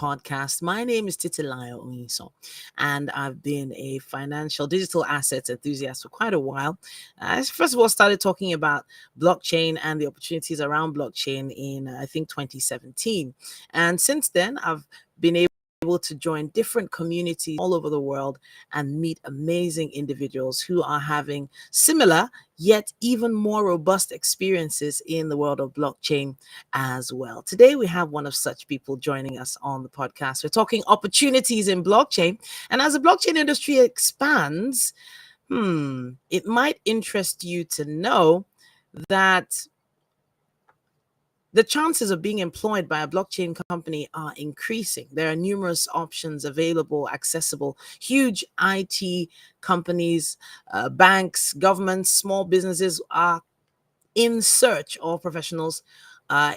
podcast. My name is Titilayo Oniso, and I've been a financial digital assets enthusiast for quite a while. I first of all started talking about blockchain and the opportunities around blockchain in, I think, 2017. And since then, I've been able to join different communities all over the world and meet amazing individuals who are having similar yet even more robust experiences in the world of blockchain as well. Today we have one of such people joining us on the podcast. We're talking opportunities in blockchain, and as the blockchain industry expands, it might interest you to know that the chances of being employed by a blockchain company are increasing. There are numerous options available, accessible. Huge IT companies, banks, governments, small businesses are in search of professionals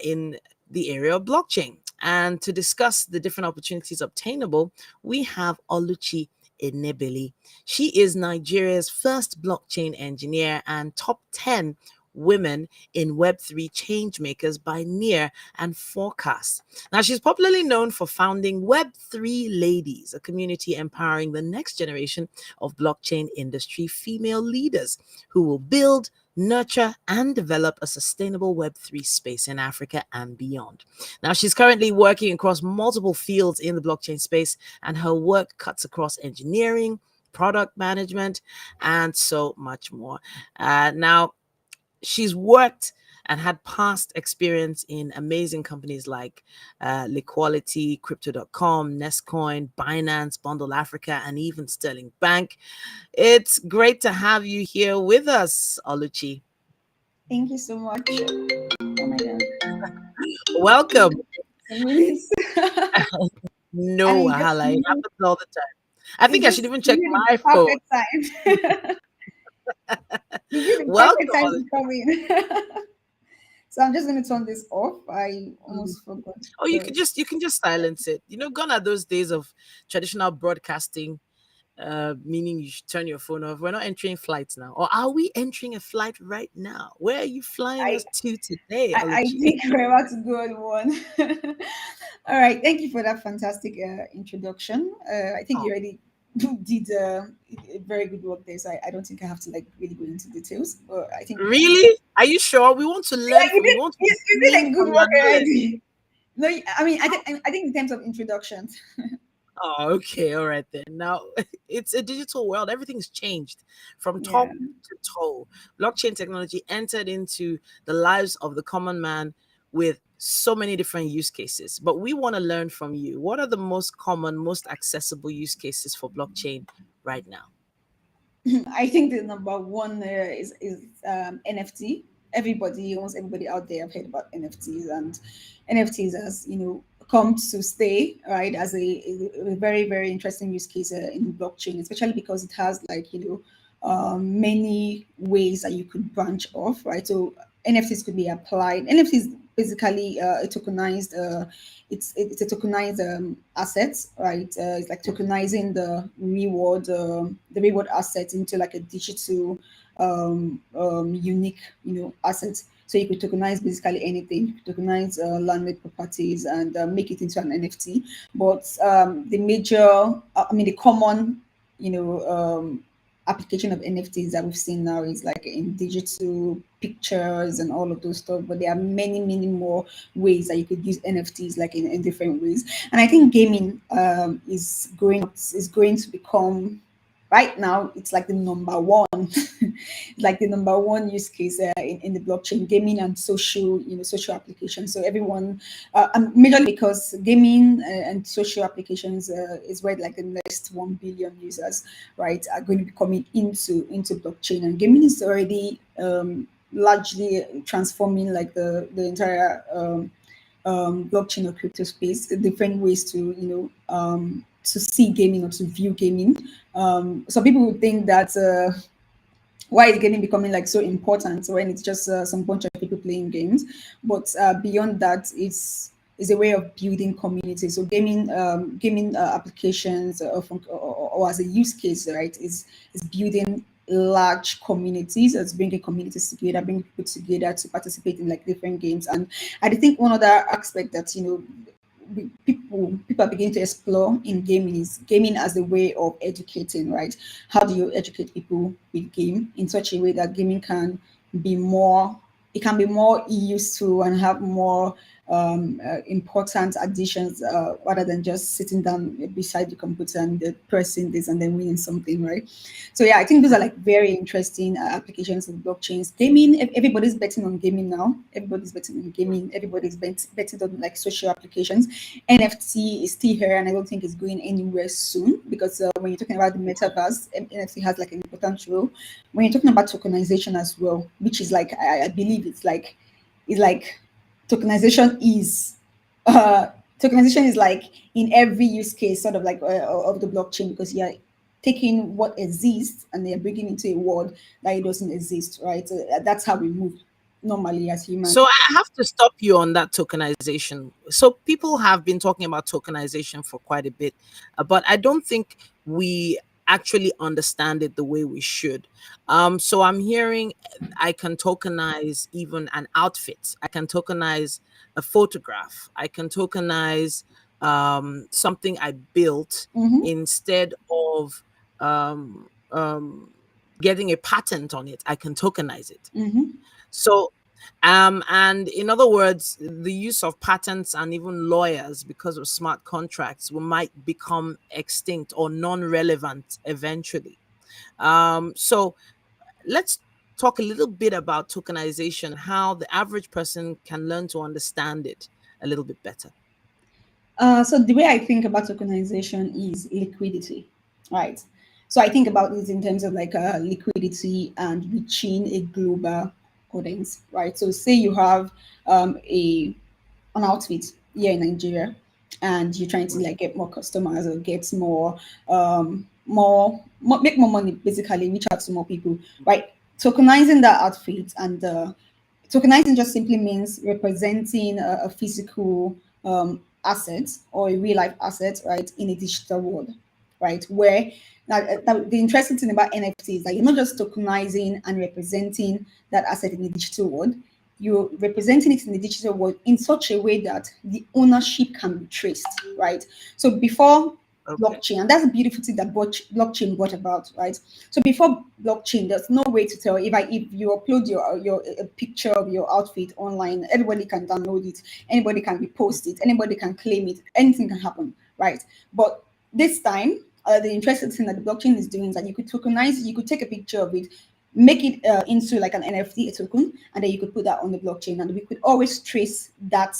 in the area of blockchain. And to discuss the different opportunities obtainable, we have Oluchi Enebeli. She is Nigeria's first blockchain engineer and top 10 women in Web3 Changemakers by Near and Forkast. Now, she's popularly known for founding Web3 Ladies, a community empowering the next generation of blockchain industry female leaders who will build, nurture, and develop a sustainable Web3 space in Africa and beyond. Now, she's currently working across multiple fields in the blockchain space, and her work cuts across engineering, product management, and so much more. Now, she's worked and had past experience in amazing companies like Liquality, Crypto.com, Nestcoin, Binance, Bundle Africa, and even Sterling Bank. It's great to have you here with us, Oluchi. Thank you so much. Oh my God. Welcome. No, No, Hala, it happens all the time. I think I should even check my phone. Time. The Welcome. perfect time to come in. So I'm just going to turn this off. I almost forgot. Oh, you can just silence it. Gone are those days of traditional broadcasting, meaning you should turn your phone off. We're not entering flights now. Or are we entering a flight right now? Where are you flying us to today, I Oluchi? think we're about to go on one. All right. Thank you for that fantastic introduction. I think you already did a very good work there. So I don't think I have to really go into details. But I think Really? Are you sure? We want to learn from you. Want to you did a good from work your knowledge. already. No, I mean, I think in terms of introductions. Oh, okay. All right then. Now, it's a digital world. Everything's changed from top to toe. Blockchain technology entered into the lives of the common man with so many different use cases. But we want to learn from you. What are the most common, most accessible use cases for blockchain right now? I think the number one is NFT. Almost everybody out there have heard about NFTs, and NFTs has come to stay, right? As a very very interesting use case in blockchain, especially because it has many ways that you could branch off, right? So NFTs could be applied. NFTs basically a tokenized it's a tokenized asset, right? It's like tokenizing the reward asset into like a digital unique asset. So you could tokenize basically anything. You could tokenize landed properties and make it into an NFT. But the major, the common, application of NFTs that we've seen now is like in digital pictures and all of those stuff. But there are many, many more ways that you could use NFTs like in different ways. And I think gaming is going to become, right now it's like the number one like the number one use case in the blockchain, gaming and social applications. So everyone majorly because gaming and social applications is where like the next 1 billion users, right, are going to be coming into blockchain. And gaming is already largely transforming like the entire blockchain or crypto space, different ways to see gaming or to view gaming. Some people would think that why is gaming becoming like so important when it's just some bunch of people playing games, but beyond that, it's a way of building community. So gaming applications or as a use case, right, is building large communities. It's bringing communities together, bringing people together to participate in like different games. And I think one other aspect that people are beginning to explore in gaming is gaming as a way of educating, right? How do you educate people with game in such a way that gaming can be more, it can be more useful and have more important additions rather than just sitting down beside the computer and pressing this and then winning something, right? So yeah, I think those are like very interesting applications of blockchains. Gaming, everybody's betting on gaming now. Everybody's betting on gaming. Everybody's betting on like social applications. NFT is still here, and I don't think it's going anywhere soon because when you're talking about the metaverse, NFT has like an important role. When you're talking about tokenization as well, which is like I believe it's like tokenization is uh tokenization is like in every use case sort of like of the blockchain because you're taking what exists and they're bringing into a world that it doesn't exist, right? So that's how we move normally as humans. So I have to stop you on that tokenization. So people have been talking about tokenization for quite a bit, but I don't think we actually understand it the way we should. So I'm hearing I can tokenize even an outfit. I can tokenize a photograph. I can tokenize something I built Mm-hmm, instead of um, um, getting a patent on it. I can tokenize it. mm-hmm, So, and in other words, the use of patents and even lawyers because of smart contracts will might become extinct or non-relevant eventually. So let's talk a little bit about tokenization, how the average person can learn to understand it a little bit better. So the way I think about tokenization is liquidity, right? So I think about it in terms of like liquidity and reaching a global audience, right? So say you have a an outfit here in Nigeria, and you're trying to like get more customers or get more make more money, basically reach out to more people, right? Tokenizing that outfit and tokenizing just simply means representing a physical asset or a real life asset, right, in a digital world, right? Where now the interesting thing about NFT is that you're not just tokenizing and representing that asset in the digital world, you're representing it in the digital world in such a way that the ownership can be traced, right? So before Okay. blockchain, and that's the beautiful thing that blockchain brought about, right? So before blockchain, there's no way to tell if you upload your a picture of your outfit online, everybody can download it, anybody can repost it, anybody can claim it, anything can happen, right? But this time, the interesting thing that the blockchain is doing is that you could tokenize, you could take a picture of it, make it into like an NFT, a token, and then you could put that on the blockchain, and we could always trace that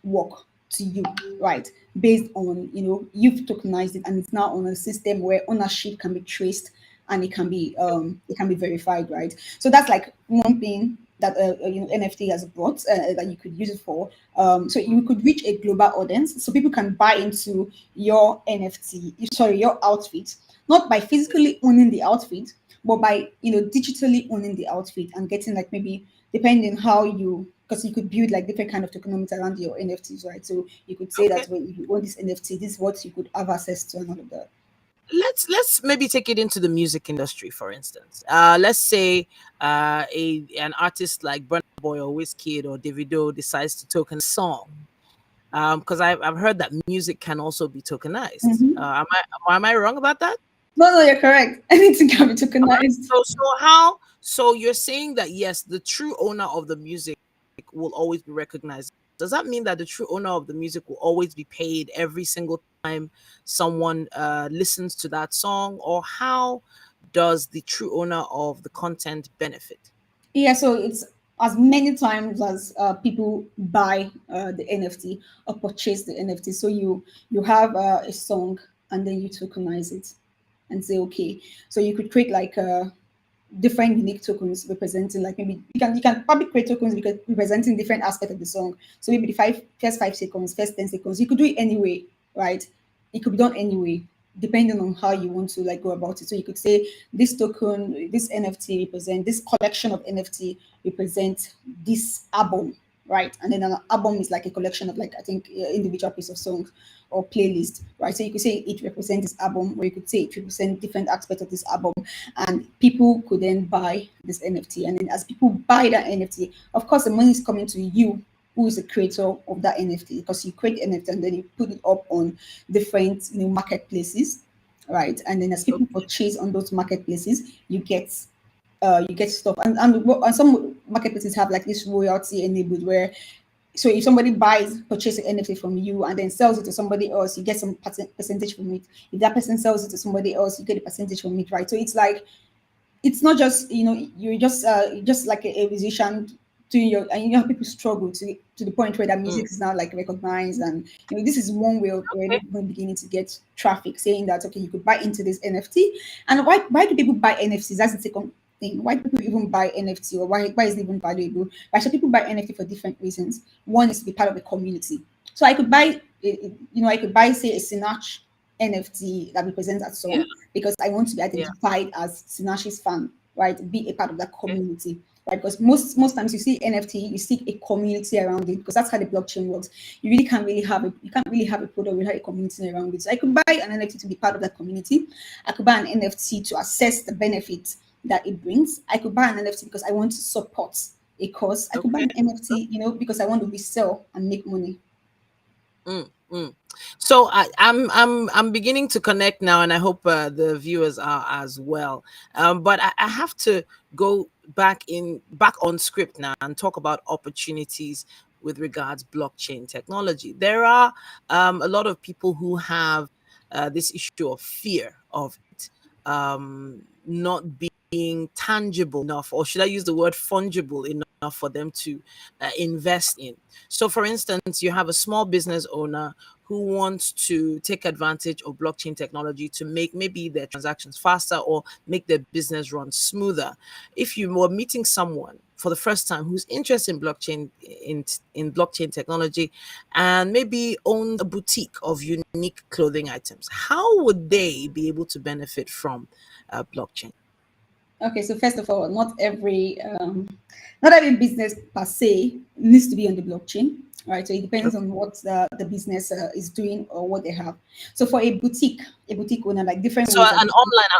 work to you, right? Based on you've tokenized it, and it's now on a system where ownership can be traced and it can be verified, right? So that's like one thing that NFT has brought that you could use it for. So you could reach a global audience, so people can buy into your NFT, sorry, your outfit, not by physically owning the outfit, but by digitally owning the outfit and getting like maybe depending how you because you could build like different kind of tokenomics around your NFTs, right? So you could say that Okay. when you own this NFT, this is what you could have access to and all of that. Let's maybe take it into the music industry, for instance. Let's say a an artist like Burna Boy or Wizkid or Davido decides to token a song. Because I've heard that music can also be tokenized. Mhm. Am I wrong about that? No, no, you're correct. Anything can be tokenized. So you're saying that yes, the true owner of the music will always be recognized. Does that mean that the true owner of the music will always be paid every single time someone listens to that song, or how does the true owner of the content benefit? Yeah, so it's as many times as people buy the NFT or purchase the NFT. So you have a song and then you tokenize it and say okay. So you could create like different unique tokens representing like maybe you can probably create tokens because representing different aspects of the song. So maybe the first 5 seconds, first 10 seconds. You could do it anyway, right? It could be done anyway, depending on how you want to like go about it. So you could say this token, this NFT represent this collection of NFT represent this album, right? And then an album is like a collection of like I think individual piece of songs or playlist, right? So you could say it represents this album, or you could say it represents different aspects of this album, and people could then buy this NFT. And then as people buy that NFT, of course, the money is coming to you, who is the creator of that NFT, because you create NFT and then you put it up on different marketplaces, right? And then as people purchase on those marketplaces, you get stuff, and some marketplaces have like this royalty enabled where, so if somebody purchases an NFT from you and then sells it to somebody else, you get some percentage from it. If that person sells it to somebody else, you get a percentage from it, right? So it's like, it's not just, you're just like a musician doing your, and people struggle to the point where that music is now like recognized, and this is one way of already beginning to get traffic, saying that okay, you could buy into this NFT. And why do people buy NFTs? That's the second thing. Why do people even buy NFT, or why is it even valuable? Right, so people buy NFT for different reasons. One is to be part of a community. So I could buy, I could buy, say, a Sinach NFT that represents that Yeah. song, because I want to be Yeah. identified as Sinach's fan, right? Be a part of that Okay. community, right? Because most times you see NFT, you see a community around it, because that's how the blockchain works. You really can't really have a product without a community around it. So I could buy an NFT to be part of that community. I could buy an NFT to assess the benefits that it brings. I could buy an NFT because I want to support a cause. I could buy Okay. an NFT, because I want to resell and make money. Mm, mm. So I'm beginning to connect now, and I hope the viewers are as well. But I have to go back on script now and talk about opportunities with regards blockchain technology. There are a lot of people who have this issue of fear of it not being tangible enough, or should I use the word fungible enough for them to invest in. So, for instance, you have a small business owner who wants to take advantage of blockchain technology to make maybe their transactions faster or make their business run smoother. If you were meeting someone for the first time who's interested in blockchain technology and maybe owns a boutique of unique clothing items, how would they be able to benefit from blockchain? Okay, so first of all, not every business per se needs to be on the blockchain, right? So it depends on what the business is doing or what they have. So for a boutique owner, like different So ways that an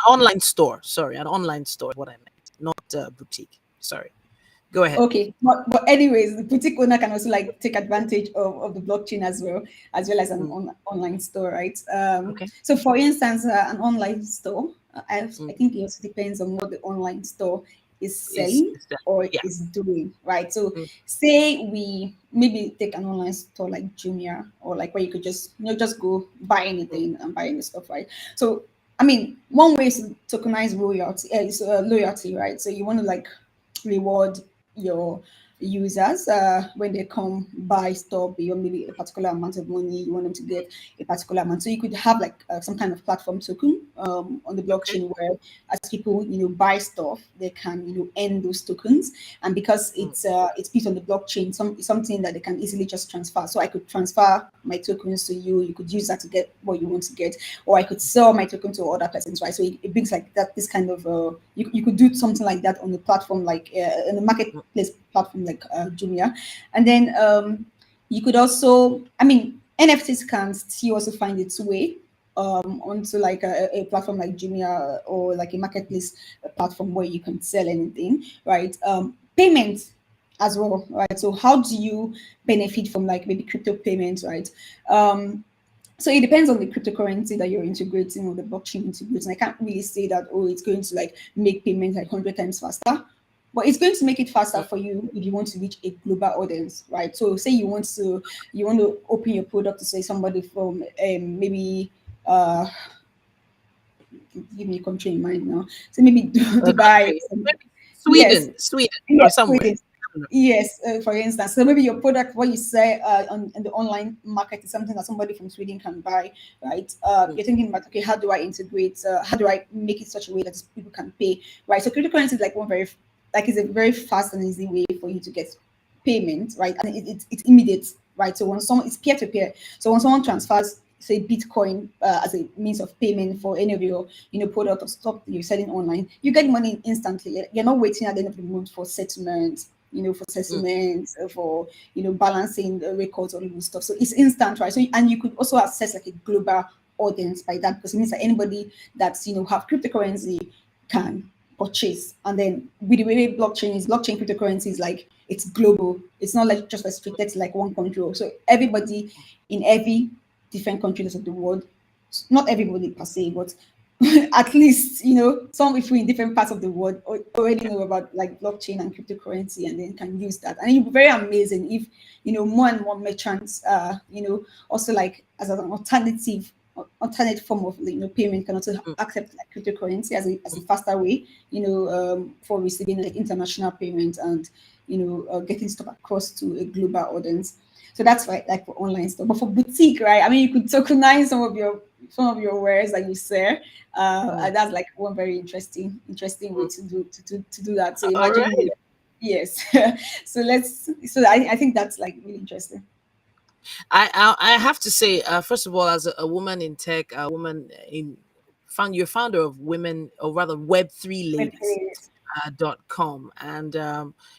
online store. Sorry, an online store. What I meant, not a boutique. Sorry. Go ahead. okay, but anyways, the boutique owner can also like take advantage of the blockchain as well as an Mm, online store, right? okay. So for instance, an online store, I Mm, think it also depends on what the online store is is selling is that? or Yeah. is doing, right? So Mm, say we maybe take an online store like Jumia, or like where you could just just go buy mm, anything and buy any stuff, right? So I mean, one way is to tokenize loyalty, right? So you want to like reward your users when they come buy stuff beyond maybe a particular amount of money. You want them to get a particular amount, so you could have like some kind of platform token on the okay. blockchain, where as people buy stuff, they can earn those tokens. And because Mm, it's built on the blockchain, something that they can easily just transfer. So I could transfer my tokens to you, you could use that to get what you want to get, or I could sell my token to other persons, right? So it brings like that, this kind of you could do something like that on the platform, like in the mm, marketplace platform like Jumia. And then you could also, I mean, NFTs can still also find its way onto like a platform like Jumia, or like a marketplace platform where you can sell anything, right? Payment as well, right? So how do you benefit from like maybe crypto payments, right? So it depends on the cryptocurrency that you're integrating, or the blockchain integrating. I can't really say that, oh, it's going to like make payments like 100 times faster, but it's going to make it faster mm. for you if you want to reach a global audience, right? So say you want to open your product to say somebody from maybe give me a country in mind now. So maybe A Dubai. country, maybe Yes, Sweden, or yes, somewhere. Sweden. Yes, for instance. So maybe your product, what you say on the online market, is something that somebody from Sweden can buy, right? Mm, You're thinking about, okay, how do I integrate? How do I make it such a way that people can pay, right? So cryptocurrency is like it's a very fast and easy way for you to get payment, right? And it's immediate, right? So when someone, it's peer to peer. So when someone transfers, say, Bitcoin as a means of payment for any of your product or stuff that you're selling online, you get money instantly. You're not waiting at the end of the month for settlement, mm, for balancing the records, all of this stuff. So it's instant, right? So, and you could also access like a global audience by that, because it means that anybody that's have cryptocurrency can purchase. And then with the way blockchain cryptocurrency is like it's global. It's not like just restricted to like one country. So everybody in every different countries of the world, not everybody per se, but at least some people in different parts of the world already know about like blockchain and cryptocurrency, and then can use that. And it'd be very amazing if more and more merchants also like as an alternate form of payment can also Mm, accept like cryptocurrency as a faster way for receiving like international payments, and getting stuff across to a global audience. So that's like for online stuff. But for boutique, right? I mean, you could tokenize some of your wares that you sell. mm. And that's like one very interesting way Mm. to do that. So All imagine right. yes. So I think that's like really interesting. I have to say, first of all, as a woman in tech, a woman in found you're founder of women, or rather Web3 Ladies Okay. .com, and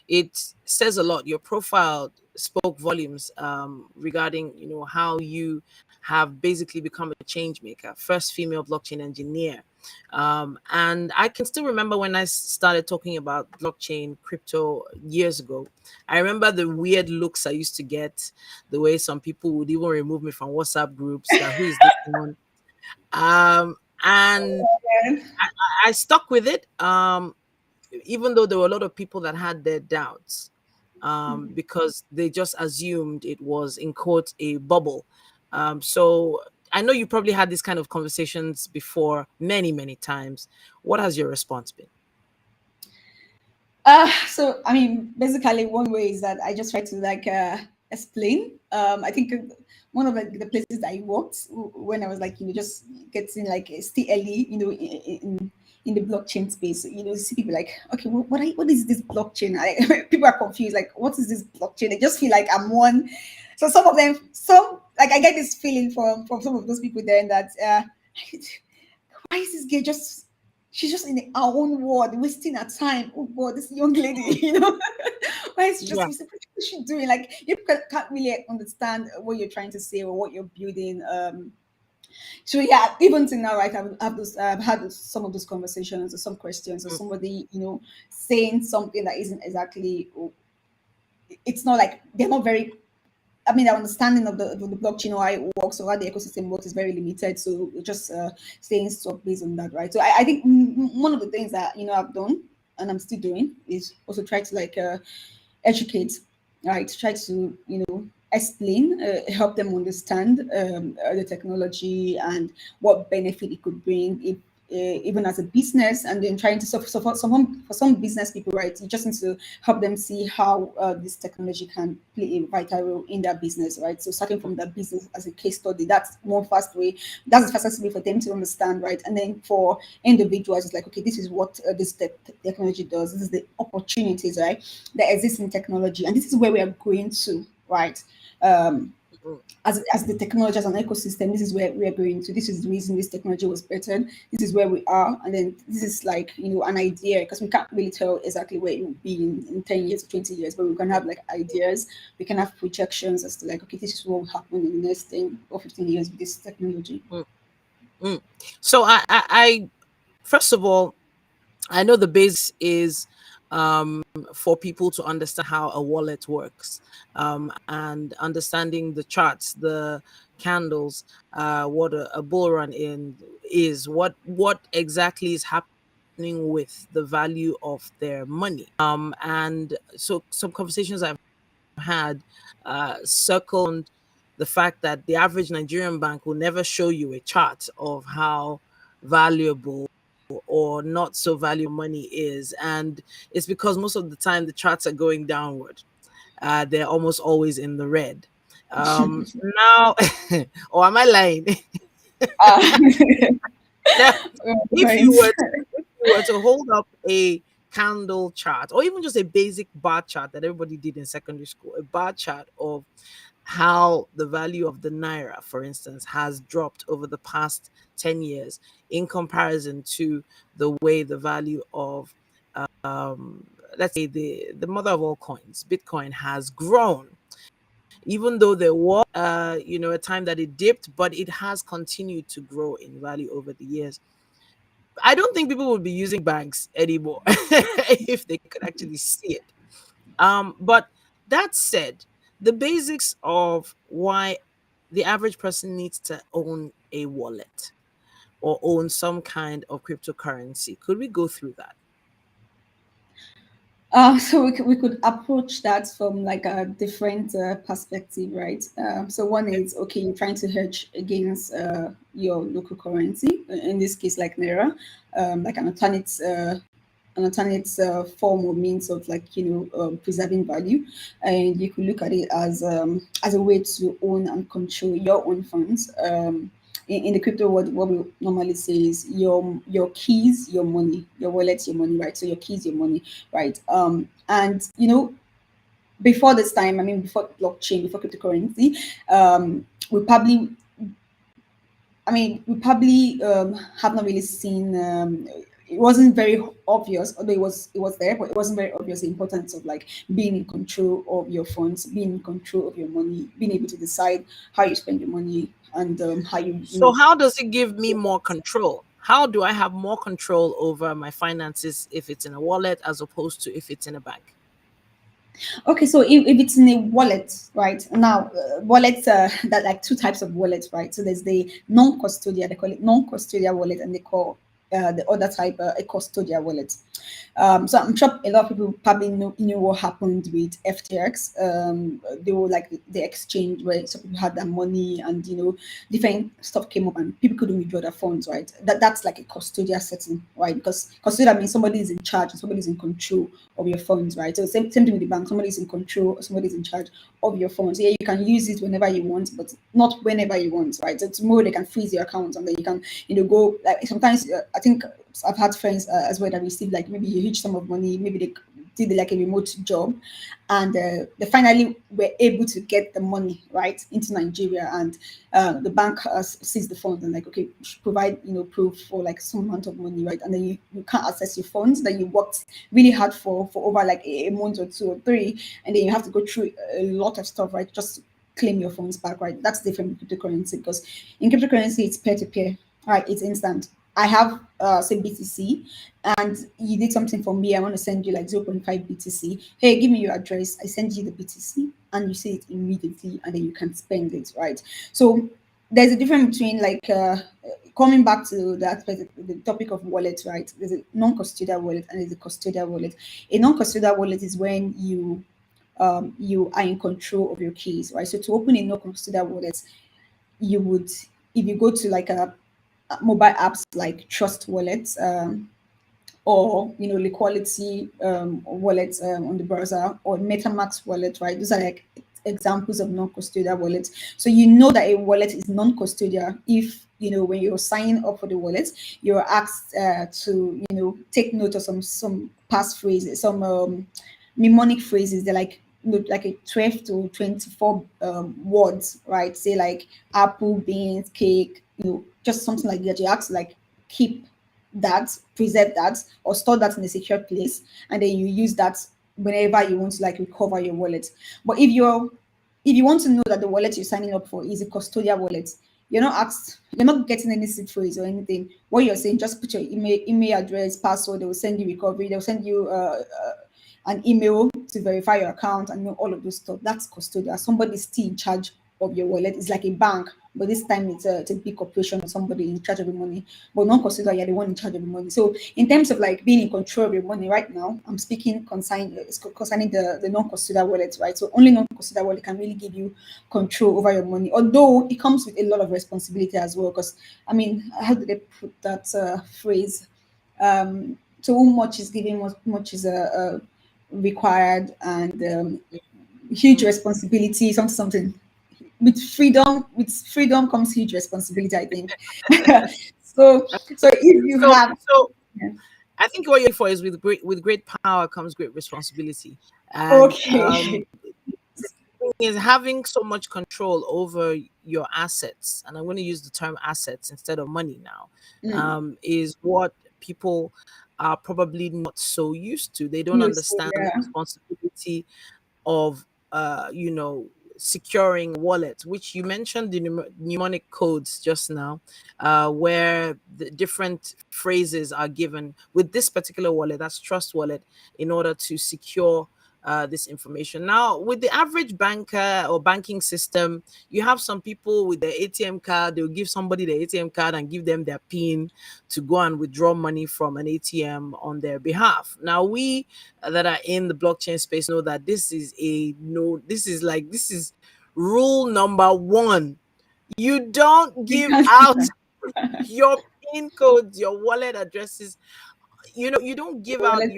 it says a lot. Your profile spoke volumes regarding how you have basically become a change maker, first female blockchain engineer. And I can still remember when I started talking about blockchain crypto years ago. I remember the weird looks I used to get, the way some people would even remove me from WhatsApp groups. That who is this one? And I stuck with it. Even though there were a lot of people that had their doubts, because they just assumed it was, in quote, a bubble. So I know you probably had these kind of conversations before many, many times. What has your response been? So I mean, basically, one way is that I just try to like explain. I think one of the places that I worked when I was like just getting like still early, in the blockchain space. See people like, okay, what is this blockchain? People are confused. Like, what is this blockchain? They just feel like I'm one. So some of them, some like I get this feeling from some of those people there that why is this girl just she's just in our own world wasting her time. Oh god, this young lady, why is she just Yeah. what is she doing? Like you can't really understand what you're trying to say or what you're building. So yeah, even till now, right, I've had some of those conversations or some questions or Mm, somebody saying something that isn't exactly, it's not like they're not very, I mean, our understanding of the blockchain or how it works or how the ecosystem works is very limited. So we're just saying stuff based on that, right? So I think one of the things that I've done and I'm still doing is also try to like educate, right? Try to explain, help them understand the technology and what benefit it could bring. If, even as a business, and then trying to for some business people, right, you just need to help them see how this technology can play a vital role in their business, right? So starting from that business as a case study, that's one fast way. That's the fastest way for them to understand, right? And then for individuals, it's like, okay, this is what this technology does. This is the opportunities, right, that exist in technology, and this is where we are going to, right? Um, mm, as the technology as an ecosystem, this is where we are going to. This is the reason this technology was better. This is where we are, and then this is like an idea, because we can't really tell exactly where it will be in 10 years or 20 years, but we can have like ideas. We can have projections as to like, okay, this is what will happen in the next 10 or 15 years with this technology. mm, mm. So I first of all, I know the base is for people to understand how a wallet works, and understanding the charts, the candles, what a bull run in is, what exactly is happening with the value of their money. And so some conversations I've had circled the fact that the average Nigerian bank will never show you a chart of how valuable or not so valuable money is. And it's because most of the time the charts are going downward. They're almost always in the red. Now, or am I lying? Uh, Now, if you Right. were to, if you were to hold up a candle chart, or even just a basic bar chart that everybody did in secondary school, a bar chart of how the value of the naira, for instance, has dropped over the past 10 years in comparison to the way the value of, um, let's say, the mother of all coins, Bitcoin, has grown. Even though there was, a time that it dipped, but it has continued to grow in value over the years. I don't think people would be using banks anymore if they could actually see it. But that said, the basics of why the average person needs to own a wallet or own some kind of cryptocurrency, could we go through that? So we could approach that from like a different perspective, right? So one is, okay, you're trying to hedge against your local currency, in this case, like Naira, like an alternate form or means of, like, preserving value. And you could look at it as a way to own and control your own funds. In the crypto world, what we normally say is your keys, your money, your wallet, your money, right? So your keys, your money, right? And before this time, I mean, before blockchain, before cryptocurrency, we probably, I mean, we probably have not really seen. It wasn't very obvious, although it was there, but it wasn't very obvious the importance of, like, being in control of your funds, being in control of your money, being able to decide how you spend your money, and how So, how does it give me more control? How do I have more control over my finances if it's in a wallet as opposed to if it's in a bank? Okay, so if it's in a wallet, right? Now, wallets, that, like, two types of wallets, right? So there's the non-custodial, they call it non-custodial wallet, and they call the other type a custodial wallet. So I'm sure a lot of people probably know what happened with FTX. They were like the exchange where some people had their money, and different stuff came up, and people couldn't withdraw their funds, right? That's like a custodial setting, right? Because custodial means somebody is in charge and somebody is in control of your funds, right? So same thing with the bank. Somebody is in control, or somebody is in charge of your funds. Yeah, you can use it whenever you want, but not whenever you want, right? So tomorrow they can freeze your account, and then you can go, like, sometimes I think I've had friends as well that received, like, maybe a huge sum of money, maybe they did like a remote job, and they finally were able to get the money right into Nigeria, and the bank sees the funds and, like, okay, provide proof for, like, some amount of money, right? And then you can't access your funds that you worked really hard for over, like, a month or two or three, and then you have to go through a lot of stuff, right? Just to claim your funds back, right? That's different with cryptocurrency, because in cryptocurrency it's peer to peer, right? It's instant. I have say BTC, and you did something for me. I want to send you like zero point 0.5 BTC. Hey, give me your address. I send you the BTC, and you see it immediately, and then you can spend it, right? So there's a difference between, like, coming back to the aspect, the topic of wallet, right? There's a non-custodial wallet and there's a custodial wallet. A non-custodial wallet is when you are in control of your keys, right? So to open a non-custodial wallet, you would, if you go to, like, a mobile apps like Trust Wallet, or Liquality wallet on the browser, or MetaMask wallet, right? Those are like examples of non-custodial wallets. So you know that a wallet is non-custodial if, when you're signing up for the wallet, you're asked to take note of some passphrases, some mnemonic phrases. They're like, like a 12 to 24 words, right? Say like apple, beans, cake, just something like that. You have to, like, keep that, preserve that, or store that in a secure place, and then you use that whenever you want to, like, recover your wallet. But if you want to know that the wallet you're signing up for is a custodial wallet, you're not getting any seed phrase or anything. What you're saying, just put your email address, password. They will send you recovery. They'll send you an email to verify your account, and all of those stuff. That's custodial. Somebody's still in charge of your wallet. It's like a bank, but this time it's a big corporation or somebody in charge of the money. But non-custodial, you're the one in charge of the money. So in terms of, like, being in control of your money right now, I'm speaking concerning the non-custodial wallet, right? So only non-custodial wallet can really give you control over your money, although it comes with a lot of responsibility as well. Because, I mean, how do they put that phrase? So much is given, much is required, and huge Mm. responsibility, something. With freedom comes huge responsibility, I think. So if you So, have, so yeah. I think what you're looking for is with great power comes great responsibility, and Okay. is having so much control over your assets, and I'm going to use the term assets instead of money now, Mm. is what people are probably not so used to. They don't No, so understand the yeah. responsibility of, uh, you know, securing wallet, which you mentioned the mnemonic codes just now, where the different phrases are given with this particular wallet, that's Trust Wallet, in order to secure this information. Now, with the average banker or banking system, you have some people with their ATM card, they'll give somebody the ATM card and give them their PIN to go and withdraw money from an ATM on their behalf. Now, we that are in the blockchain space know that this is this is rule number one. You don't give Because out your PIN codes, your wallet addresses. You don't give out let's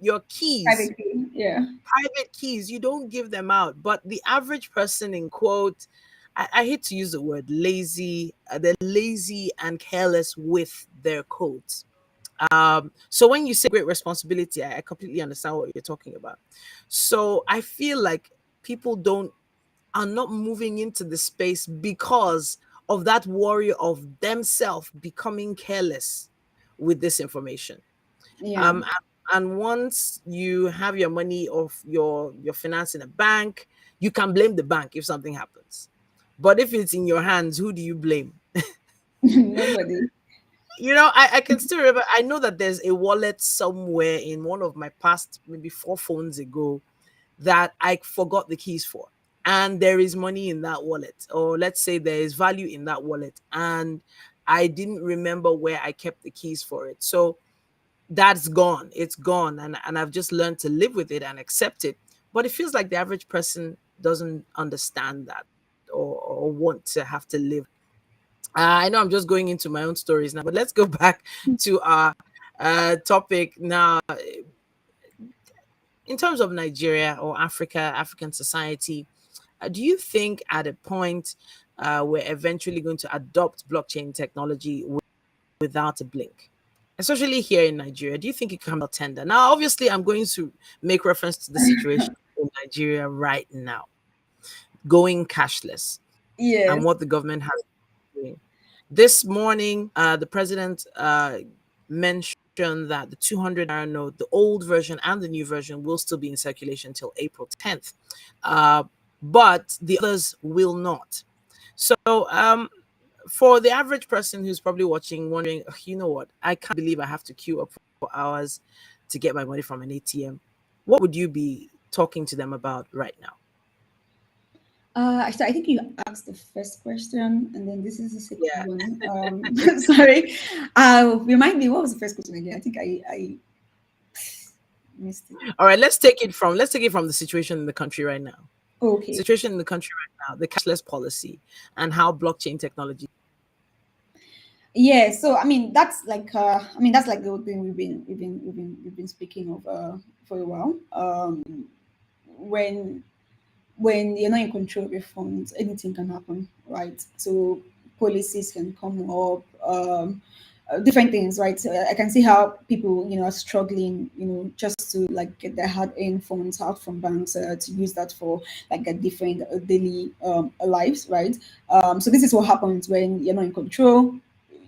your keys, private key. Yeah. private keys. You don't give them out. But the average person, in quote, I hate to use the word lazy, they're lazy and careless with their codes. So when you say great responsibility, I completely understand what you're talking about. So I feel like people don't are not moving into the space because of that worry of themselves becoming careless with this information. Yeah. And once you have your money of your finance in a bank, you can blame the bank if something happens. But if it's in your hands, who do you blame? Nobody. I can still remember. I know that there's a wallet somewhere in one of my past, maybe 4 phones ago, that I forgot the keys for. And there is money in that wallet, or let's say there is value in that wallet, and I didn't remember where I kept the keys for it. So that's gone. It's gone. And I've just learned to live with it and accept it. But it feels like the average person doesn't understand that, or want to have to live. I know I'm just going into my own stories now, but let's go back to our topic now. In terms of Nigeria or African society, do you think at a point we're eventually going to adopt blockchain technology without a blink? Especially here in Nigeria, do you think it can be tender? Now, obviously, I'm going to make reference to the situation in Nigeria right now, going cashless, and Yes. what the government has been doing. This morning, the president mentioned that the 200 naira note, the old version and the new version, will still be in circulation until April 10th, uh, but the others will not. So, for the average person who's probably watching, wondering, "Ugh, you know what, I can't believe I have to queue up for hours to get my money from an ATM," what would you be talking to them about right now? So I think you asked the first question, and then this is the second Yeah. one. Sorry. Remind me, what was the first question again? I think I missed it. All right, let's take it from the situation in the country right now. Okay. Situation in the country right now, the cashless policy, and how blockchain technology. Yeah. So that's like the whole thing we've been speaking of for a while. When when you're not in control of your funds, anything can happen, right? So policies can come up, different things, right? So I can see how people, are struggling, just to like get their hard-earned funds out from banks to use that for like a different daily lives, right? So this is what happens when you're not in control.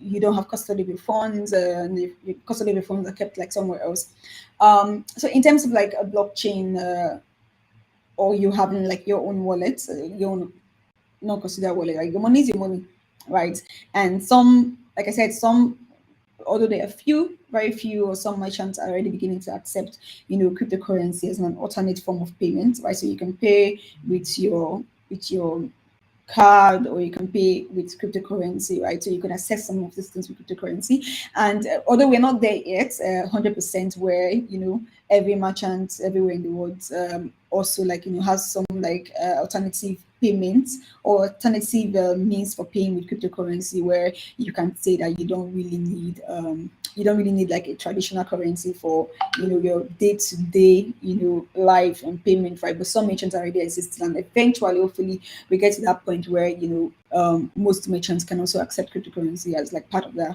You don't have custody of your funds, and your custody of your funds are kept like somewhere else. So in terms of like a blockchain, or you having like your own wallet, your own not consider wallet, like your money is your money, right? And some, like I said, some, although there are few, very few, or some merchants are already beginning to accept, cryptocurrency as an alternate form of payment, right? So you can pay with your card, or you can pay with cryptocurrency, right? So you can access some of these things with cryptocurrency. And although we're not there yet, 100% where, every merchant everywhere in the world also like, has some like alternative payments or alternative means for paying with cryptocurrency, where you can say that you don't really need like a traditional currency for your day-to-day life and payment, right? But some merchants already exist, and eventually hopefully we get to that point where most merchants can also accept cryptocurrency as like part of their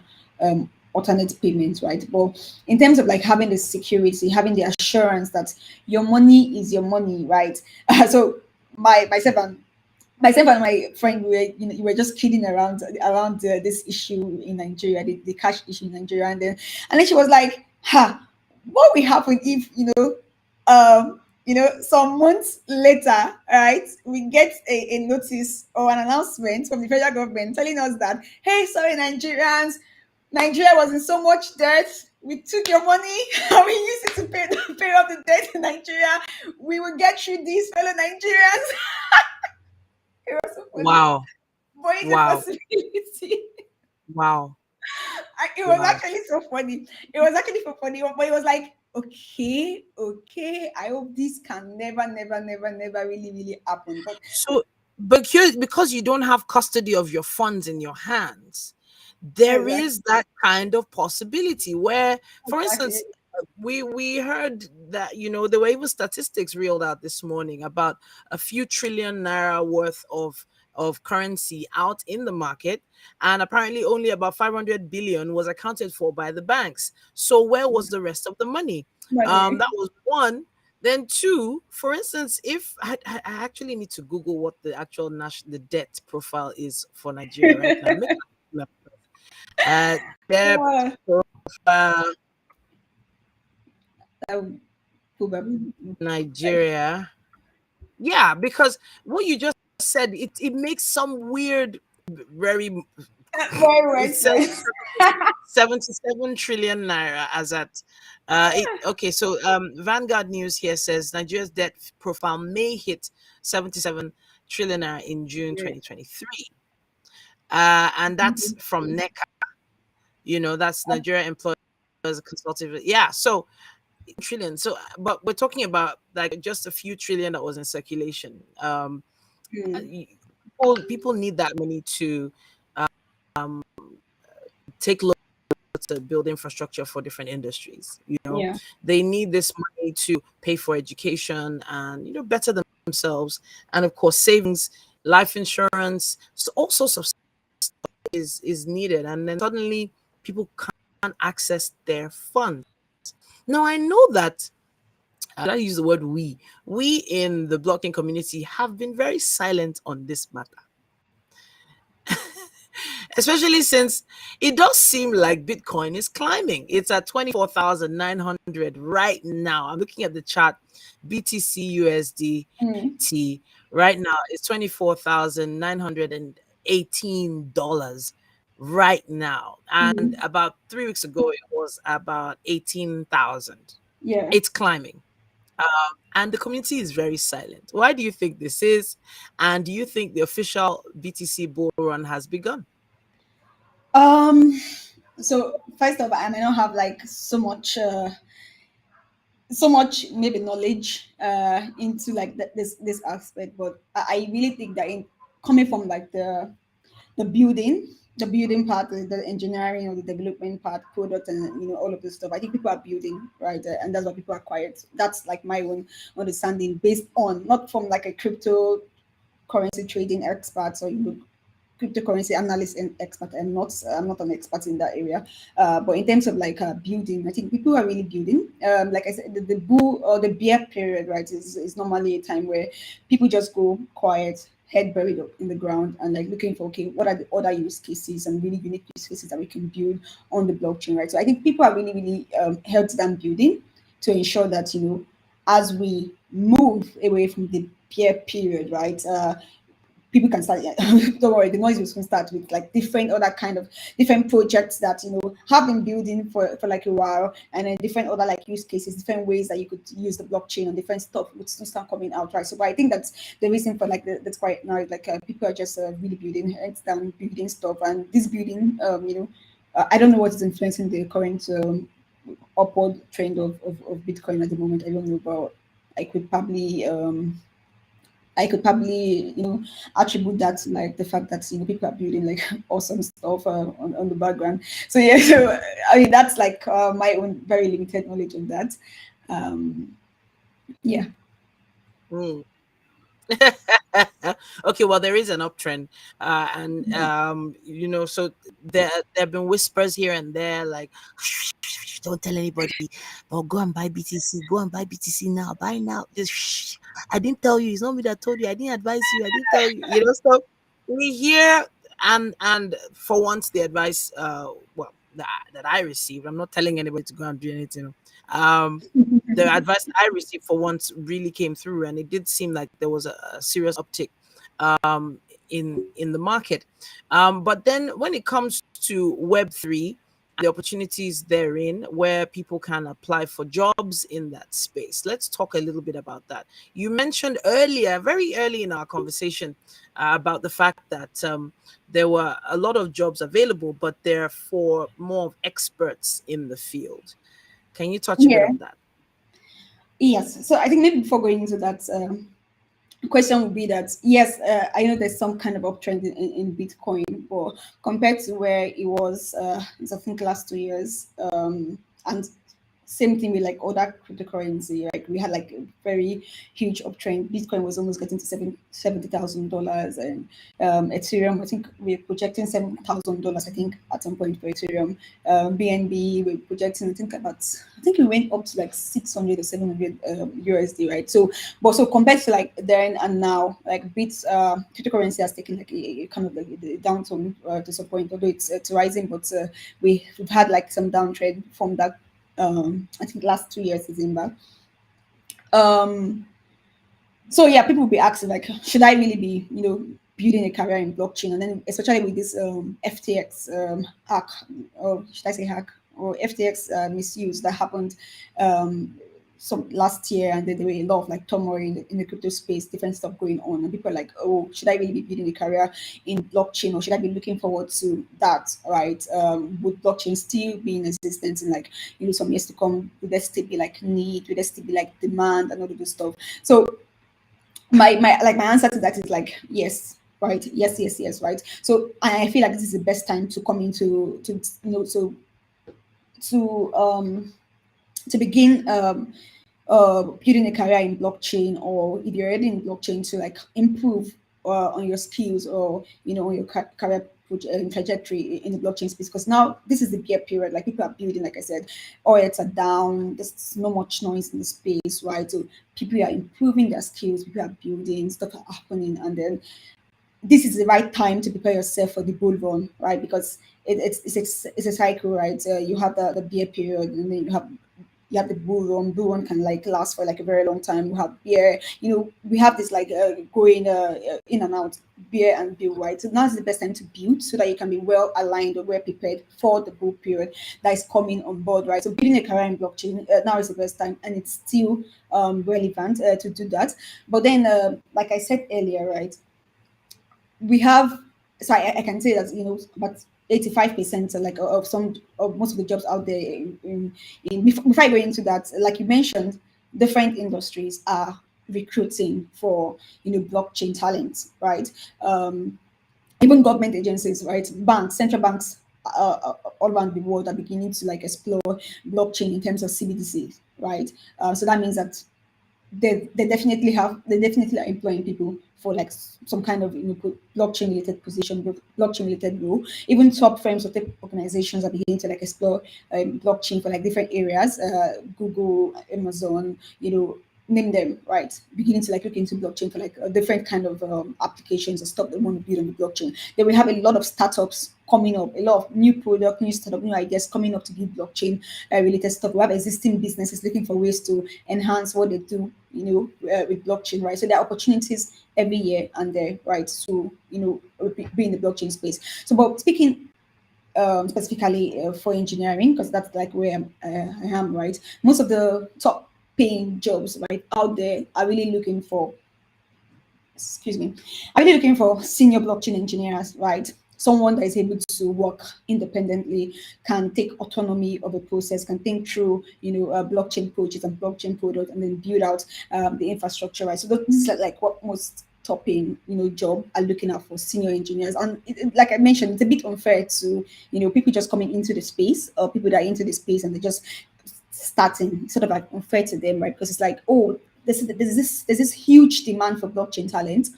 alternate payments, right? But in terms of like having the security, having the assurance that your money is your money, right? So myself and my friend, we were just kidding around this issue in Nigeria, the cash issue in Nigeria, and then she was like, "Ha, what will happen if some months later, right, we get a notice or an announcement from the federal government telling us that, hey, sorry, Nigerians, Nigeria was in so much debt. We took your money and we used it to pay off the debt in Nigeria. We will get through these, fellow Nigerians. It was so funny. Wow. But it's a Wow. possibility. Wow. It was Wow. actually so funny. It was actually so funny, but it was like, okay, okay. I hope this can never, never, never, never really, really happen. But So, but here, because you don't have custody of your funds in your hands, there exactly, is that kind of possibility where, for exactly. instance, we heard that there were even statistics reeled out this morning about a few trillion naira worth of currency out in the market, and apparently only about 500 billion was accounted for by the banks. So where was the rest of the money? Money. That was one. Then two, for instance, if I actually need to Google what the actual the debt profile is for Nigeria right now. Make uh, debt Yeah, profile that would probably like Nigeria. Yeah, because what you just said, it makes some weird, very. very It well says said. 77 trillion naira as at. Okay, so Vanguard News here says Nigeria's debt profile may hit 77 trillion naira in June Yeah. 2023. And that's from NECA. That's Nigeria Employers Consultative. Yeah, so trillion. So, but we're talking about like just a few trillion that was in circulation. Mm, People need that money to um, take loans to build infrastructure for different industries. yeah, They need this money to pay for education and better themselves, and of course savings, life insurance, so all sorts of stuff is needed, and then suddenly people can't access their funds. Now I know that I use the word we in the blockchain community have been very silent on this matter, especially since it does seem like Bitcoin is climbing. It's at 24,900 right now. I'm looking at the chart. BTC mm, USDT right now is $24,918 right now. And mm, about 3 weeks ago, it was about 18,000. yeah. It's climbing. And the community is very silent. Why do you think this is? And do you think the official BTC bull run has begun? Um. So first of all, I may not have like so much maybe knowledge into like this aspect, but I really think that in coming from like the building part, the engineering or the development part, product, and all of this stuff. I think people are building, right, and that's what people are quiet. That's like my own understanding based on not from like a cryptocurrency trading expert or cryptocurrency analyst and expert. I'm not an expert in that area. But in terms of like building, I think people are really building. Like I said, the bull or the bear period, right, is normally a time where people just go quiet, head buried up in the ground, and like looking for, okay, what are the other use cases and really unique use cases that we can build on the blockchain, right? So I think people are really, really heads down building to ensure that as we move away from the bear period, right? People can start. Don't worry, the noise will soon start with like different other kind of different projects that have been building for like a while, and then different other like use cases, different ways that you could use the blockchain and different stuff would soon start coming out, right? So, but I think that's the reason for like that's quiet now. Like people are just really building heads down, building stuff, and this building, I don't know what is influencing the current upward trend of Bitcoin at the moment. I don't know, but I could probably I could probably, attribute that to like the fact that people are building like awesome stuff on the background. So yeah, so I mean that's like my own very limited knowledge on that. Um, yeah, Hmm. Okay, well, there is an uptrend, and so there have been whispers here and there, like, don't tell anybody, but go and buy BTC, go and buy BTC now, buy now. Just I didn't tell you. It's not me that told you. I didn't advise you. I didn't tell you. So we hear, and for once, the advice, well, that I received. I'm not telling anybody to go and do anything. The advice I received for once really came through, and it did seem like there was a serious uptick um, in the market. But then when it comes to Web3, the opportunities therein where people can apply for jobs in that space. Let's talk a little bit about that. You mentioned earlier, very early in our conversation, about the fact that there were a lot of jobs available, but they're for more of experts in the field. Can you touch a bit Yeah. on that? Yes. So I think maybe before going into that, question would be that yes, I know there's some kind of uptrend in Bitcoin, but compared to where it was, I think last 2 years, and same thing with like other cryptocurrency. Like we had like a very huge uptrend. Bitcoin was almost getting to $70,000, and Ethereum, I think we're projecting $7,000. I think at some point for Ethereum, BNB we're projecting. I think we went up to like 600 or 700 USD, right? So, but so compared to like then and now, like Bits cryptocurrency has taken like a kind of like a downturn to some point, although it's rising, but we've had like some downtrend from that. I think last 2 years is in back. Um, so yeah, people will be asking like, should I really be, building a career in blockchain? And then especially with this FTX hack, or should I say hack, or FTX misuse that happened some last year, and then there were a lot of like turmoil in the crypto space, different stuff going on, and people are like, oh, should I really be building a career in blockchain, or should I be looking forward to that? Right? Would blockchain still be in existence in like some years to come? Would there still be like need? Would there still be like demand and all of this stuff? So my answer to that is like yes, right? Yes, yes, yes, right? So I feel like this is the best time to come into to to begin building a career in blockchain, or if you're already in blockchain, to like improve on your skills, or on your career trajectory in the blockchain space, because now this is the bear period. Like people are building, like I said, rates are down, there's no much noise in the space, right? So people are improving their skills, people are building, stuff are happening, and then this is the right time to prepare yourself for the bull run, right? Because it's a cycle, right? You have the bear period, and then you have the bull run. Bull run can like last for like a very long time. We have bear, we have this like going in and out, bear and build, right? So now is the best time to build so that you can be well aligned or well prepared for the bull period that is coming on board, right? So building a career in blockchain now is the best time, and it's still relevant to do that. But then, like I said earlier, right? We have, so I can say that about 85% like of some of most of the jobs out there before I go into that, like you mentioned, different industries are recruiting for blockchain talent, right? Even government agencies, right? Banks, central banks all around the world are beginning to like explore blockchain in terms of CBDC, right? So that means that they definitely are employing people for like some kind of blockchain related position, blockchain related role. Even top firms or tech organizations are beginning to like explore blockchain for like different areas. Google, Amazon, name them, right? Beginning to like look into blockchain for like a different kind of applications or stuff they want to build on the blockchain. Then we have a lot of startups coming up, a lot of new product, new startup, new ideas coming up to build blockchain related stuff. We have existing businesses looking for ways to enhance what they do, with blockchain, right? So there are opportunities every year and there, right? So be in the blockchain space. So, but speaking specifically for engineering, because that's like where I am, right? Most of the top paying jobs right out there are really looking for, excuse me, are really looking for senior blockchain engineers, right? Someone that is able to work independently, can take autonomy of a process, can think through, blockchain approaches and blockchain products, and then build out the infrastructure, right? So this is like what most topping, job are looking out for senior engineers. And like I mentioned, it's a bit unfair to, people just coming into the space, or people that are into the space and they just starting. It's sort of like unfair to them, right? Because it's like, oh, there's this huge demand for blockchain talent,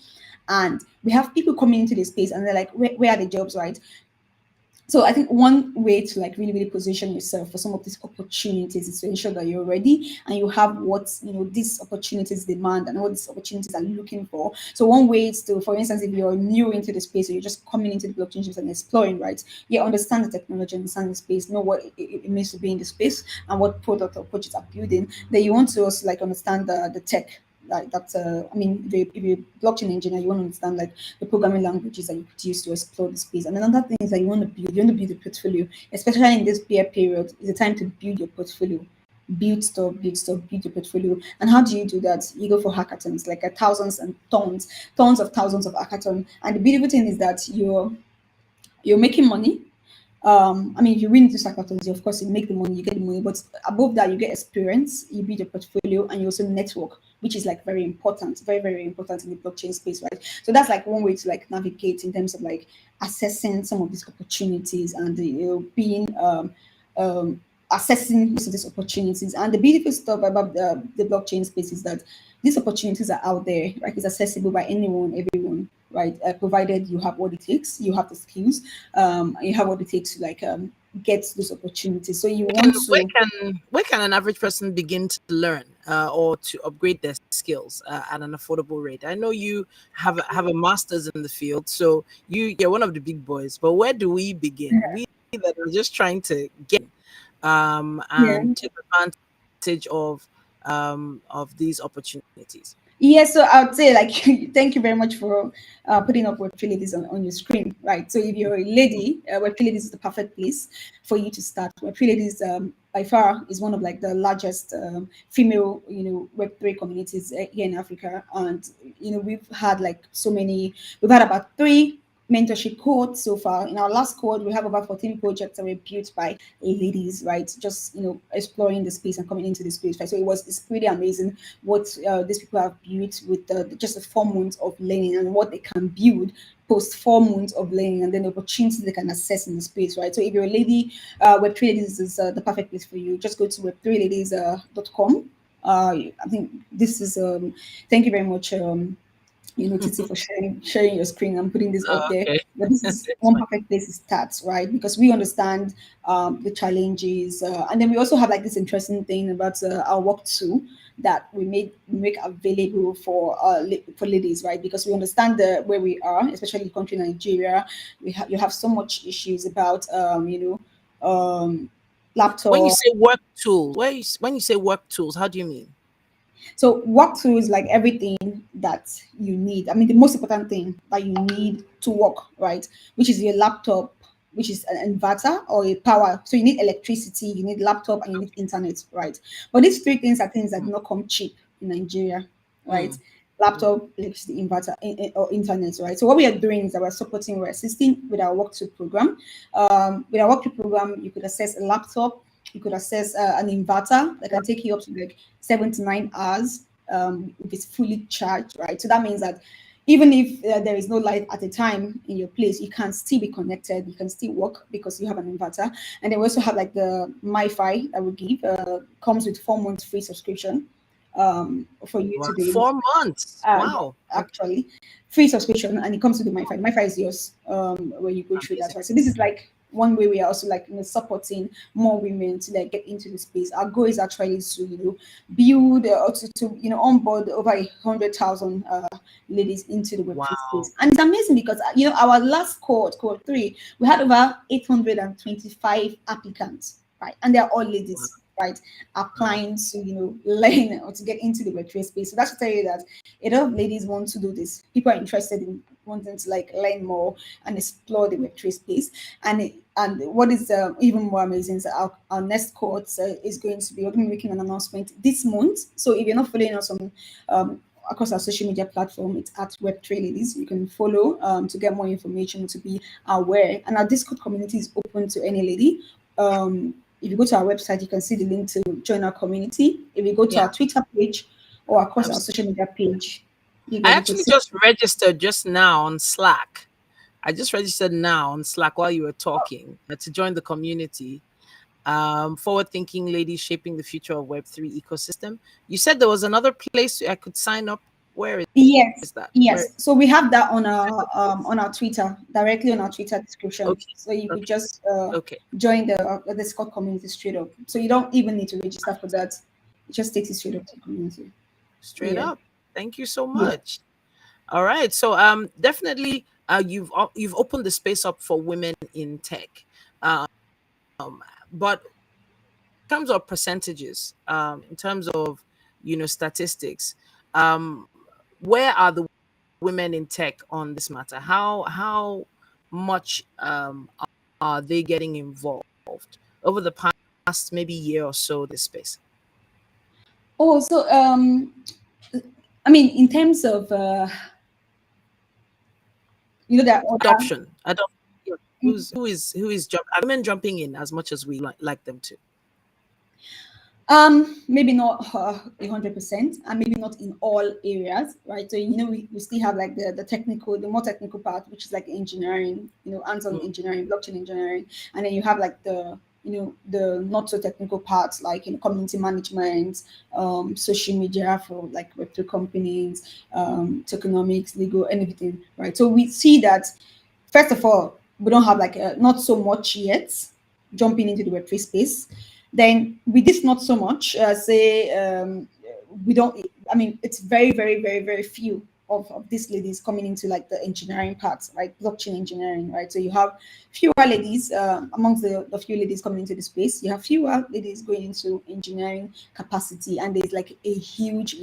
and we have people coming into the space and they're like, where are the jobs, right? So I think one way to like really, really position yourself for some of these opportunities is to ensure that you're ready and you have what these opportunities demand and what these opportunities are looking for. So one way is to, for instance, if you're new into the space or you're just coming into the blockchain space and exploring, right? You understand the technology, understand the space, know what it means to be in the space and what product or projects are building. Then you want to also like understand the tech, like that's I mean, if you're a blockchain engineer, you want to understand like the programming languages that you could use to explore the space. And another thing is that you want to build a portfolio, especially in this bear period. It's a time to build your portfolio. Build stuff, build your portfolio. And how do you do that? You go for hackathons, like thousands and tons of thousands of hackathons. And the beautiful thing is that you're making money. I mean, if you win these hackathons, of course, you make the money, you get the money. But above that, you get experience, you build a portfolio, and you also network, which is like very important, very, very important in the blockchain space, right? So that's like one way to like navigate in terms of like assessing some of these opportunities and being um, assessing most of these opportunities. And the beautiful stuff about the blockchain space is that these opportunities are out there, right? It's accessible by anyone, everyone, right? Provided you have what it takes, you have the skills, you have what it takes to like get those opportunities. So you Can, want where to, can where can an average person begin to learn or to upgrade their skills at an affordable rate? I know you have a master's in the field, so you're one of the big boys. But where do we begin? We that are just trying to get yeah. and take advantage of these opportunities. Yeah, so I would say like thank you very much for putting up Web3 Ladies on your screen, right? So if you're a lady, Web3 Ladies is the perfect place for you to start. Web3 Ladies by far is one of like the largest female Web3 communities here in Africa, and we've had like we've had about three mentorship cohorts so far. In our last cohort, we have about 14 projects that were built by ladies, right? Just exploring the space and coming into the space, right? So it's pretty amazing what these people have built with just the 4 months of learning and what they can build post 4 months of learning and then the opportunities they can access in the space, right? So if you're a lady, Web3 Ladies is the perfect place for you. Just go to web3ladies.com. I think this is thank you very much Titi, for sharing your screen and putting this up there. Okay, But this is it's one fine. perfect place to start, right? Because we understand the challenges, and then we also have like this interesting thing about our work too that we make available for ladies, right? Because we understand where we are, especially the country Nigeria. You have so much issues about When you laptop. say work tools, when you say work tools, how do you mean? So work through is like everything that you need. I mean, the most important thing that you need to work, right? Which is your laptop, which is an inverter or a power. So you need electricity, you need laptop, and you need internet, right? But these three things are things that do not come cheap in Nigeria, right? Mm, mm. Laptop, electricity, inverter, or internet, right? So what we are doing is that we're assisting with our work to program. With our work to program, you could access a laptop, you could access an inverter that can take you up to like 7 to 9 hours if it's fully charged, right? So that means that even if there is no light at a time in your place, you can still be connected, you can still work because you have an inverter. And then we also have like the MiFi that we give, comes with 4 months free subscription for you Wow, to be able to 4 months. yeah, Wow. Okay. actually, free subscription, and it comes with the MiFi. The MiFi is yours when you go through that, Amazing. right? So this is like one way we are also like supporting more women to like get into the space. Our goal is actually to build or to onboard over 100,000 ladies into the Web3 Wow. space, and it's amazing because our last cohort three, we had over 825 applicants, right, and they're all Wow. ladies, right, Wow. applying to learn or to get into the Web3 space. So that should tell you that a lot of ladies want to do this. People are interested in wanting to like learn more and explore the Web3 space. And what is even more amazing is that our next cohort is going to be we're going to be making an announcement this month. So if you're not following us on across our social media platform, it's at Web3 Ladies. You can follow to get more information to be aware. And our Discord community is open to any lady. If you go to our website, you can see the link to join our community. If you go to Yeah, our Twitter page or across our social absolutely. media page, I you could actually see. just registered just now on Slack. I just registered now on Slack while you were talking to join the community. Forward thinking ladies shaping the future of Web3 ecosystem. You said there was another place I could sign up. Where is that? Yes, Where? yes. So we have that on our Twitter, directly on our Twitter description. Okay. So you could Okay. just Okay. join the Discord community straight up. So you don't even need to register for that. It just takes you straight up to the community. Straight Yeah, up. Thank you so yeah. much. All right. So definitely you've opened the space up for women in tech. But in terms of percentages, in terms of statistics, where are the women in tech on this matter? How much are they getting involved over the past maybe year or so this space? Oh, so I mean, in terms of that other. Adoption. Adoption. Yeah. Who is are women jumping in as much as we like them to? Maybe not 100%, and maybe not in all areas, right? So we still have like the more technical part, which is like engineering, hands-on Mm. engineering, blockchain engineering, and then you have like the not so technical parts, like community management, social media for like Web3 companies, tokenomics, legal, and everything, right? So we see that first of all, we don't have like not so much yet jumping into the Web3 space. Then with this, not so much. Say we don't. I mean, it's very, very, very, very few of these ladies coming into like the engineering parts, right? Blockchain engineering, right? So you have fewer ladies amongst the few ladies coming into the space. You have fewer ladies going into engineering capacity, and there's like a huge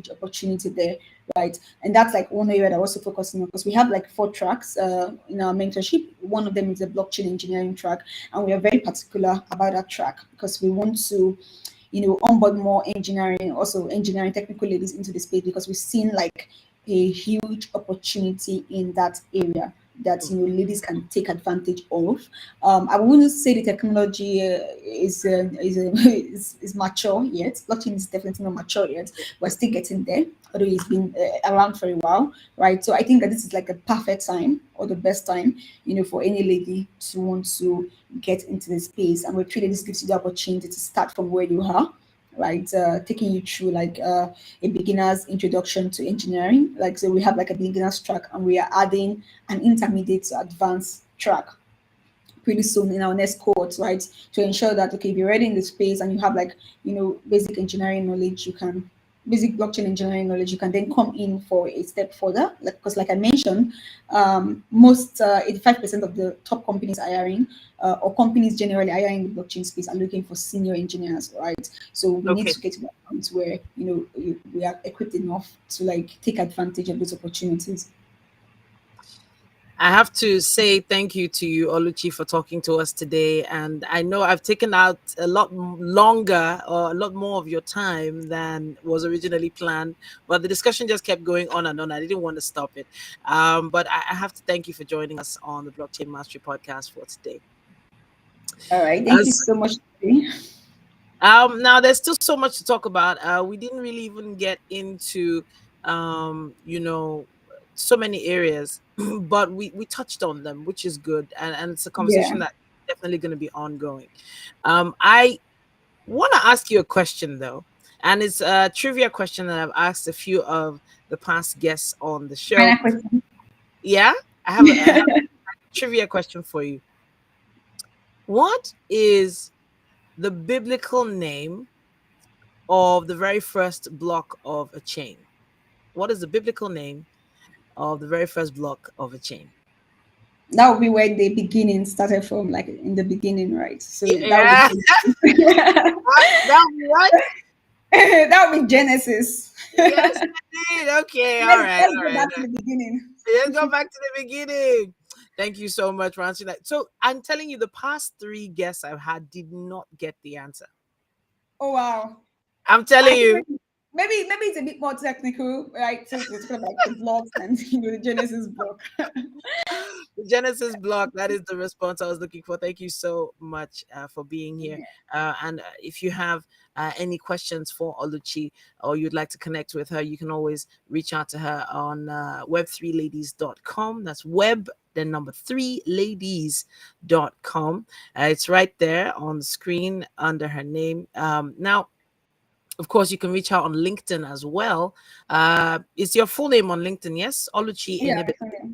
opportunity there, right? And that's like one area that we're also focusing on, because we have like 4 tracks in our mentorship. One of them is a blockchain engineering track, and we are very particular about that track because we want to onboard more engineering, also engineering technical ladies into the space, because we've seen like a huge opportunity in that area that ladies can take advantage of. I wouldn't say the technology is mature yet. Blockchain is definitely not mature yet. We're still getting there, although it's been around for a while, right? So I think that this is like a perfect time, or the best time, for any lady to want to get into the space. And we're treating this gives you the opportunity to start from where you are, right? Taking you through like a beginner's introduction to engineering. Like, so we have like a beginner's track, and we are adding an intermediate to advanced track pretty soon in our next cohort, right? To ensure that, okay, if you're already in the space and you have like basic engineering knowledge, you can basic blockchain engineering knowledge, you can then come in for a step further. Like, because like I mentioned, most 85% of the top companies hiring, or companies generally hiring in the blockchain space, are looking for senior engineers, right? So we need Okay. to get to that point where we are equipped enough to like take advantage of those opportunities. I have to say thank you to you, Oluchi, for talking to us today. And I know I've taken out a lot longer or a lot more of your time than was originally planned, but the discussion just kept going on and on. I didn't want to stop it. But I have to thank you for joining us on the Blockchain Mastery podcast for today. All right, thank you As so much. Now there's still so much to talk about. We didn't really even get into, you know, so many areas, but we touched on them, which is good, and it's a Yeah. conversation that definitely going to be ongoing. I want to ask you a question though, and it's a trivia question that I've asked a few of the past guests on the show. Final question. Yeah, I have a trivia question for you. What is the biblical name of the very first block of a chain? What is the biblical name of the very first block of a chain? That would be where the beginning started from, like in the beginning, right? So that would Yeah, be Genesis. what? That would be Genesis. Yes, indeed. Okay, Let's all go right. back to the beginning. Let's go back to the beginning. Thank you so much for answering that. So I'm telling you, the past three guests I've had did not get the answer. Oh wow. I'm I telling think you. maybe it's a bit more technical, right? Since we're talking about the blocks and the Genesis block. The Genesis block, that is the response I was looking for. Thank you so much for being here. And if you have any questions for Oluchi, or you'd like to connect with her, you can always reach out to her on web3ladies.com. That's web, then number 3ladies.com. It's right there on the screen under her name. Now, Of course, you can reach out on LinkedIn as well. Is your full name on LinkedIn? Yes, Oluchi Yeah, Enebeli okay.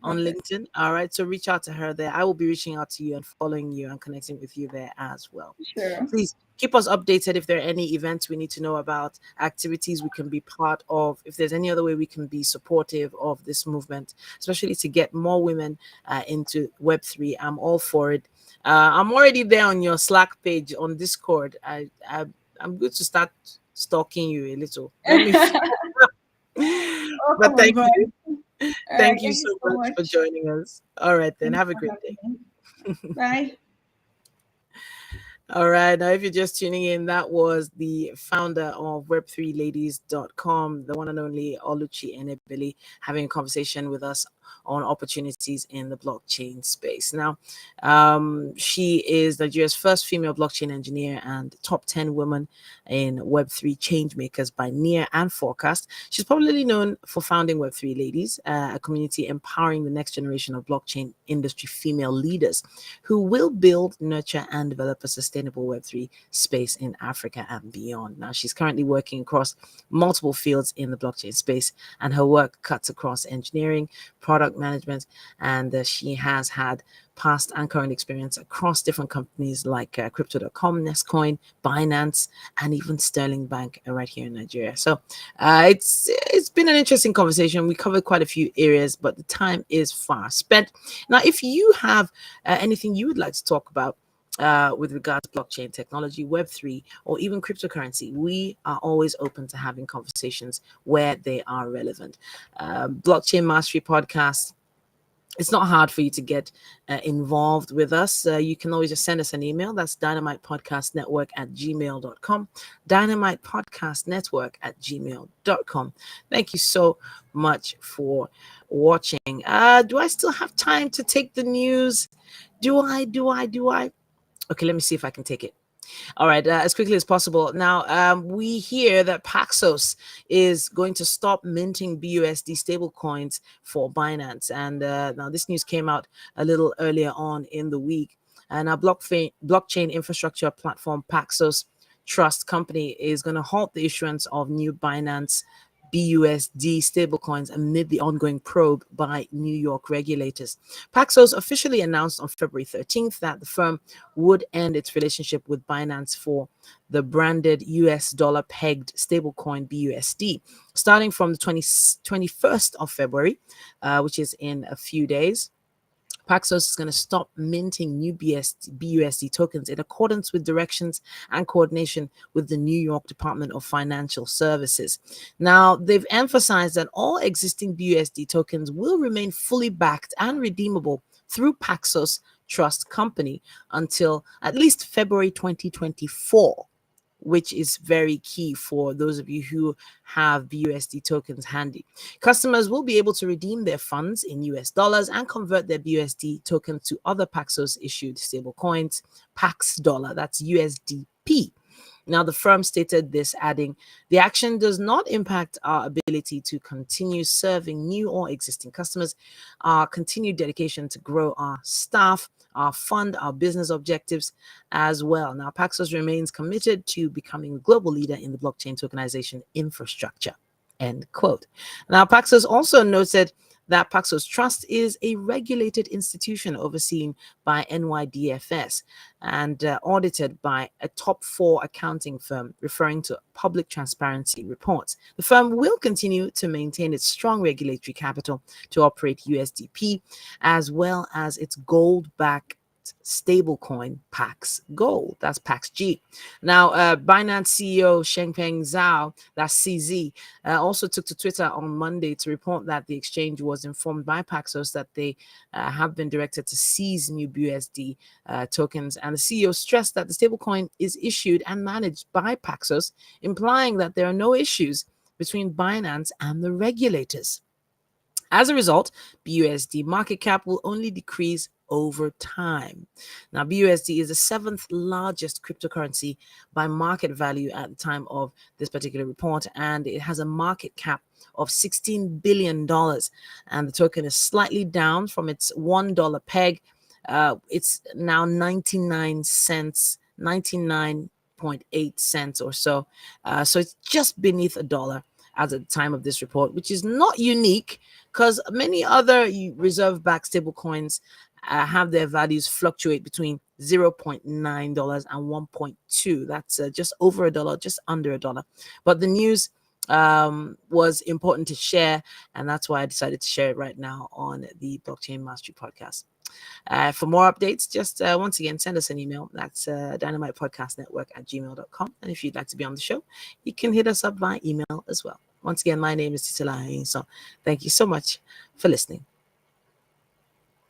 on Perfect. LinkedIn. All right, so reach out to her there. I will be reaching out to you and following you and connecting with you there as well. Sure. Please keep us updated if there are any events we need to know about, activities we can be part of, if there's any other way we can be supportive of this movement, especially to get more women into Web3. I'm all for it. I'm already there on your Slack page on Discord. I'm good to start stalking you a little. Let me. But Welcome on thank board. you. All right. Thank you Thank you so so much for much. joining us. All right, then. Thank Have you a for great having day. me. Bye. All right. Now, if you're just tuning in, that was the founder of Web3Ladies.com, the one and only Oluchi Enebeli, having a conversation with us on opportunities in the blockchain space. Now, she is Nigeria's first female blockchain engineer and top 10 women in Web3 Changemakers by Near and Forkast. She's probably known for founding Web3 Ladies, a community empowering the next generation of blockchain industry female leaders who will build, nurture, and develop a sustainable Web3 space in Africa and beyond. Now, she's currently working across multiple fields in the blockchain space, and her work cuts across engineering, product management, and she has had past and current experience across different companies like Crypto.com, Nestcoin, Binance, and even Sterling Bank right here in Nigeria. So it's been an interesting conversation. We covered quite a few areas, but the time is far spent. Now, if you have anything you would like to talk about with regards to blockchain technology, Web3, or even cryptocurrency, we are always open to having conversations where they are relevant. Blockchain Mastery Podcast, it's not hard for you to get involved with us. You can always just send us an email. That's dynamitepodcastnetwork@gmail.com. Dynamitepodcastnetwork@gmail.com. Thank you so much for watching. Do I still have time to take the news? Do I? Okay, let me see if I can take it. All right, as quickly as possible. Now, we hear that Paxos is going to stop minting BUSD stablecoins for Binance. And now this news came out a little earlier on in the week. And our blockchain infrastructure platform, Paxos Trust Company, is going to halt the issuance of new Binance BUSD stablecoins amid the ongoing probe by New York regulators. Paxos officially announced on February 13th that the firm would end its relationship with Binance for the branded US dollar pegged stablecoin BUSD, starting from the 21st of February, which is in a few days. Paxos is going to stop minting new BUSD tokens in accordance with directions and coordination with the New York Department of Financial Services. Now, they've emphasized that all existing BUSD tokens will remain fully backed and redeemable through Paxos Trust Company until at least February 2024, which is very key for those of you who have BUSD tokens handy. Customers will be able to redeem their funds in US dollars and convert their BUSD tokens to other Paxos issued stablecoins, Pax Dollar, that's USDP. Now, the firm stated this, adding, the action does not impact our ability to continue serving new or existing customers, our continued dedication to grow our staff, our fund, our business objectives as well. Now, Paxos remains committed to becoming a global leader in the blockchain tokenization infrastructure. End quote. Now, Paxos also noted that Paxos Trust is a regulated institution overseen by NYDFS and audited by a top 4 accounting firm, referring to public transparency reports. The firm will continue to maintain its strong regulatory capital to operate USDP as well as its gold-backed stablecoin Pax Gold. That's Pax G. Now, Binance CEO Changpeng Zhao, that's CZ, also took to Twitter on Monday to report that the exchange was informed by Paxos that they have been directed to seize new BUSD tokens. And the CEO stressed that the stablecoin is issued and managed by Paxos, implying that there are no issues between Binance and the regulators. As a result, BUSD market cap will only decrease over time. Now, BUSD is the 7th largest cryptocurrency by market value at the time of this particular report, and it has a market cap of $16 billion. And the token is slightly down from its $1 peg. It's now 99 cents, 99 88.8 cents or so. So it's just beneath $1 as at the time of this report, which is not unique because many other reserve-backed stablecoins have their values fluctuate between $0.9 and 1.2. That's just over $1, just under $1. But the news was important to share, and that's why I decided to share it right now on the Blockchain Mastery Podcast. For more updates, just once again, send us an email. That's dynamitepodcastnetwork@gmail.com. And if you'd like to be on the show, you can hit us up via email as well. Once again, my name is Titila. So thank you so much for listening.